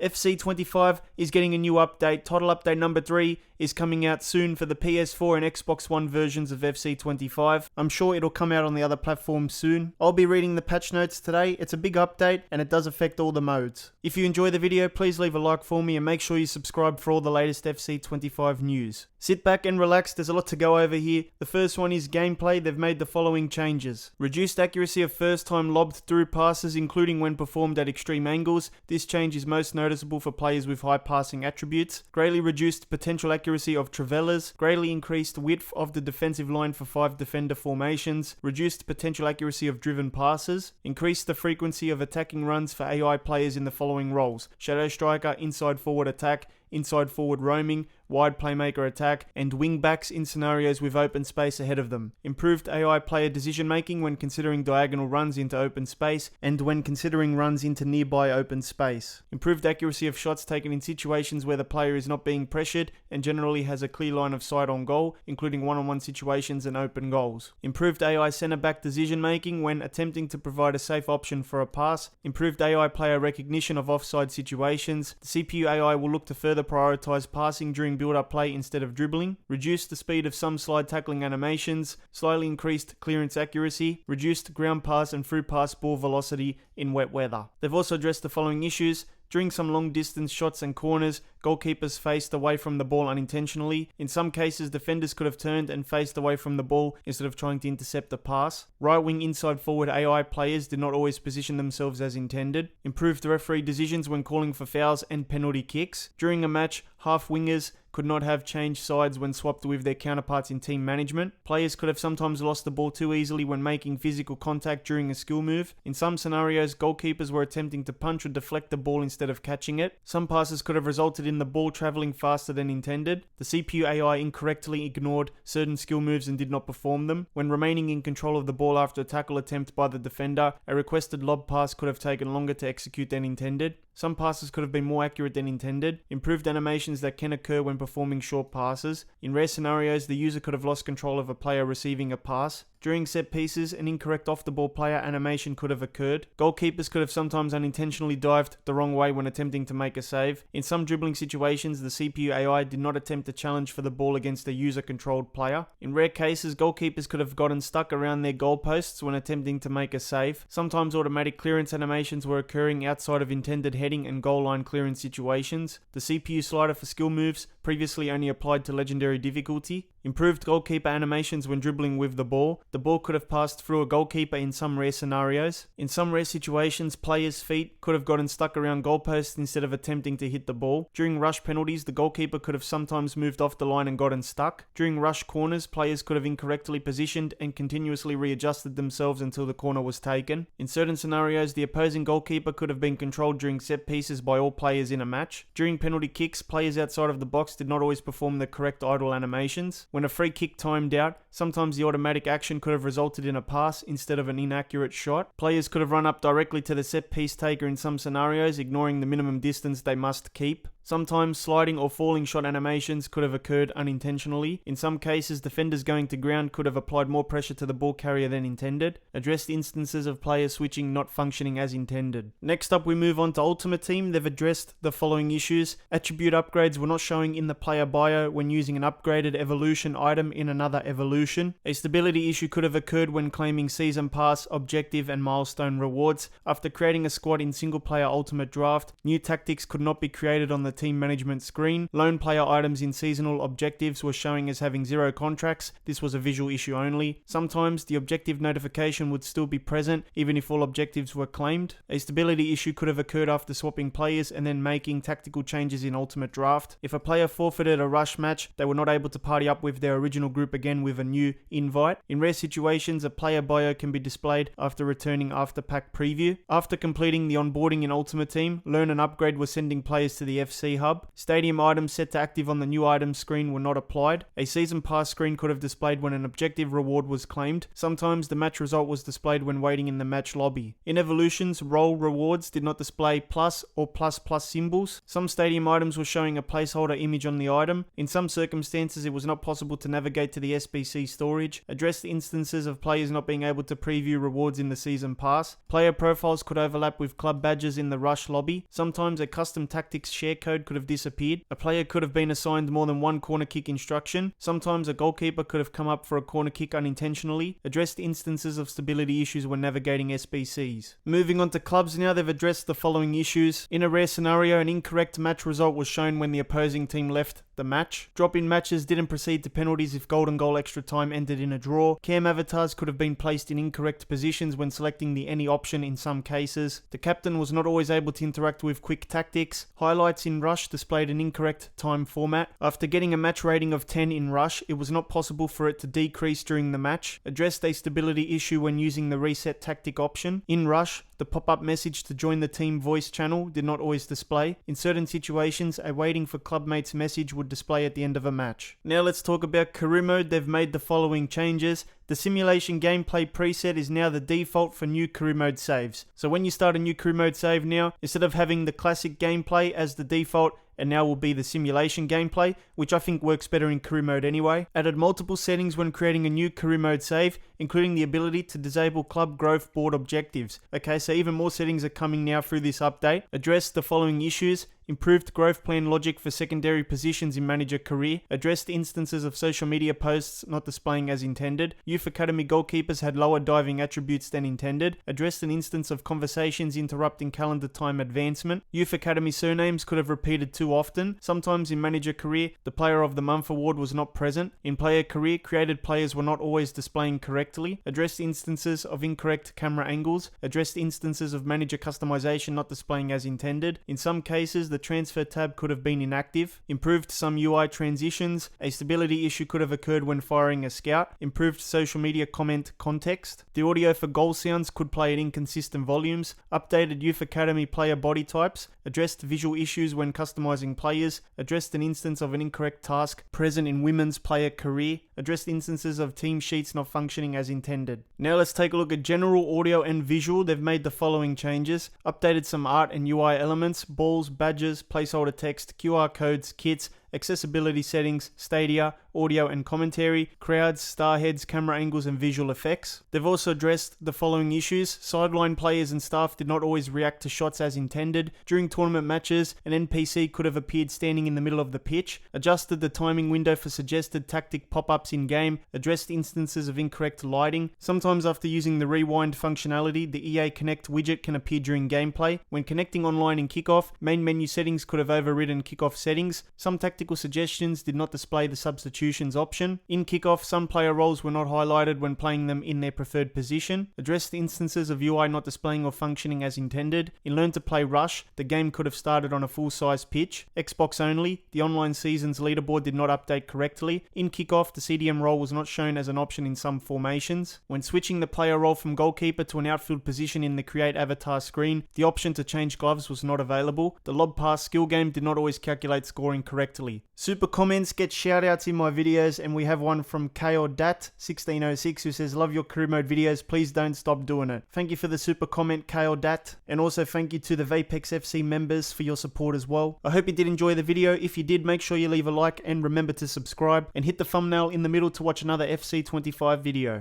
FC25 is getting a new update. Title update number 3 is coming out soon for the PS4 and Xbox One versions of FC25. I'm sure it'll come out on the other platforms soon. I'll be reading the patch notes today. It's a big update and it does affect all the modes. If you enjoy the video, please leave a like for me and make sure you subscribe for all the latest FC25 news. Sit back and relax, there's a lot to go over here. The first one is gameplay. They've made the following changes. Reduced accuracy of first time lobbed through passes, including when performed at extreme angles. This change is most noticeable for players with high passing attributes. Greatly reduced potential accuracy of Travellas. Greatly increased width of the defensive line for 5 defender formations. Reduced potential accuracy of driven passes. Increased the frequency of attacking runs for AI players in the following roles: shadow striker, inside forward attack, inside forward roaming, wide playmaker attack, and wing backs in scenarios with open space ahead of them. Improved AI player decision making when considering diagonal runs into open space and when considering runs into nearby open space. Improved accuracy of shots taken in situations where the player is not being pressured and generally has a clear line of sight on goal, including one-on-one situations and open goals. Improved AI centre back decision making when attempting to provide a safe option for a pass. Improved AI player recognition of offside situations. The CPU AI will look to further prioritize passing during build-up play instead of dribbling. Reduced the speed of some slide tackling animations. Slightly increased clearance accuracy. Reduced ground pass and through pass ball velocity in wet weather. They've also addressed the following issues. During some long distance shots and corners, goalkeepers faced away from the ball unintentionally. In some cases, defenders could have turned and faced away from the ball instead of trying to intercept a pass. Right wing inside forward AI players did not always position themselves as intended. Improved referee decisions when calling for fouls and penalty kicks. During a match, half wingers could not have changed sides when swapped with their counterparts in team management. Players could have sometimes lost the ball too easily when making physical contact during a skill move. In some scenarios, goalkeepers were attempting to punch or deflect the ball instead of catching it. Some passes could have resulted in the ball travelling faster than intended. The CPU AI incorrectly ignored certain skill moves and did not perform them. When remaining in control of the ball after a tackle attempt by the defender, a requested lob pass could have taken longer to execute than intended. Some passes could have been more accurate than intended. Improved animations that can occur when performing short passes. In rare scenarios, the user could have lost control of a player receiving a pass. During set pieces, an incorrect off-the-ball player animation could have occurred. Goalkeepers could have sometimes unintentionally dived the wrong way when attempting to make a save. In some dribbling situations, the CPU AI did not attempt to challenge for the ball against a user-controlled player. In rare cases, goalkeepers could have gotten stuck around their goalposts when attempting to make a save. Sometimes automatic clearance animations were occurring outside of intended heading and goal line clearance situations. The CPU slider for skill moves previously only applied to legendary difficulty. Improved goalkeeper animations when dribbling with the ball. The ball could have passed through a goalkeeper in some rare scenarios. In some rare situations, players' feet could have gotten stuck around goalposts instead of attempting to hit the ball. During rush penalties, the goalkeeper could have sometimes moved off the line and gotten stuck. During rush corners, players could have incorrectly positioned and continuously readjusted themselves until the corner was taken. In certain scenarios, the opposing goalkeeper could have been controlled during set pieces by all players in a match. During penalty kicks, players outside of the box did not always perform the correct idle animations. When a free kick timed out, sometimes the automatic action could have resulted in a pass instead of an inaccurate shot. Players could have run up directly to the set piece taker in some scenarios, ignoring the minimum distance they must keep. Sometimes sliding or falling shot animations could have occurred unintentionally. In some cases, defenders going to ground could have applied more pressure to the ball carrier than intended. Addressed instances of players switching not functioning as intended. Next up, we move on to Ultimate Team. They've addressed the following issues. Attribute upgrades were not showing in the player bio when using an upgraded evolution item in another evolution. A stability issue could have occurred when claiming season pass, objective, and milestone rewards. After creating a squad in single player Ultimate Draft, new tactics could not be created on the team management screen. Lone player items in seasonal objectives were showing as having 0 contracts. This was a visual issue only. Sometimes the objective notification would still be present even if all objectives were claimed. A stability issue could have occurred after swapping players and then making tactical changes in Ultimate Draft. If a player forfeited a rush match, they were not able to party up with their original group again with a new invite. In rare situations, a player bio can be displayed after returning after pack preview. After completing the onboarding in Ultimate Team, Learn and Upgrade was sending players to the FC hub. Stadium items set to active on the new items screen were not applied. A season pass screen could have displayed when an objective reward was claimed. Sometimes the match result was displayed when waiting in the match lobby. In evolutions, role rewards did not display plus or plus symbols. Some stadium items were showing a placeholder image on the item. In some circumstances, it was not possible to navigate to the SBC FC storage, addressed instances of players not being able to preview rewards in the season pass, player profiles could overlap with club badges in the Rush lobby, sometimes a custom tactics share code could have disappeared, a player could have been assigned more than one corner kick instruction, sometimes a goalkeeper could have come up for a corner kick unintentionally, addressed instances of stability issues when navigating SBCs. Moving on to clubs now, they've addressed the following issues. In a rare scenario, an incorrect match result was shown when the opposing team left the match. Drop-in matches didn't proceed to penalties if golden goal extra time ended in a draw. Cam avatars could have been placed in incorrect positions when selecting the any option in some cases. The captain was not always able to interact with quick tactics. Highlights in Rush displayed an incorrect time format. After getting a match rating of 10 in Rush, it was not possible for it to decrease during the match. Addressed a stability issue when using the reset tactic option. In Rush, the pop-up message to join the team voice channel did not always display. In certain situations, a waiting for clubmates message would display at the end of a match. Now let's talk about career mode. They've made the following changes. The simulation gameplay preset is now the default for new career mode saves. So when you start a new career mode save now, instead of having the classic gameplay as the default, and now will be the simulation gameplay, which I think works better in career mode anyway. Added multiple settings when creating a new career mode save, including the ability to disable club growth board objectives. Okay, so even more settings are coming now through this update. Addressed the following issues. Improved growth plan logic for secondary positions in manager career, addressed instances of social media posts not displaying as intended, Youth Academy goalkeepers had lower diving attributes than intended, addressed an instance of conversations interrupting calendar time advancement, Youth Academy surnames could have repeated too often, sometimes in manager career, the player of the month award was not present, in player career, created players were not always displaying correctly, addressed instances of incorrect camera angles, addressed instances of manager customization not displaying as intended, in some cases, the transfer tab could have been inactive, improved some UI transitions, a stability issue could have occurred when firing a scout, improved social media comment context, the audio for goal sounds could play at inconsistent volumes, updated Youth Academy player body types, addressed visual issues when customizing players, addressed an instance of an incorrect task present in women's player career, addressed instances of team sheets not functioning as intended. Now let's take a look at general audio and visual. They've made the following changes, updated some art and UI elements, balls, badges, placeholder text, QR codes, kits, accessibility settings, stadia, audio and commentary, crowds, star heads, camera angles and visual effects. They've also addressed the following issues. Sideline players and staff did not always react to shots as intended. During tournament matches, an NPC could have appeared standing in the middle of the pitch. Adjusted the timing window for suggested tactic pop-ups in-game. Addressed instances of incorrect lighting. Sometimes after using the rewind functionality, the EA Connect widget can appear during gameplay. When connecting online in kickoff, main menu settings could have overridden kickoff settings. Some tactical suggestions did not display the substitutions option. In kickoff, some player roles were not highlighted when playing them in their preferred position. Addressed instances of UI not displaying or functioning as intended. In Learn to Play Rush, the game could have started on a full-size pitch. Xbox only, the online season's leaderboard did not update correctly. In kickoff, the CDM role was not shown as an option in some formations. When switching the player role from goalkeeper to an outfield position in the Create Avatar screen, the option to change gloves was not available. The lob pass skill game did not always calculate scoring correctly. Super comments get shoutouts in my videos, and we have one from KODat1606 who says, "Love your career mode videos, please don't stop doing it." Thank you for the super comment, KODat, and also thank you to the Vapex FC members for your support as well. I hope you did enjoy the video. If you did, make sure you leave a like and remember to subscribe, and hit the thumbnail in the middle to watch another FC25 video.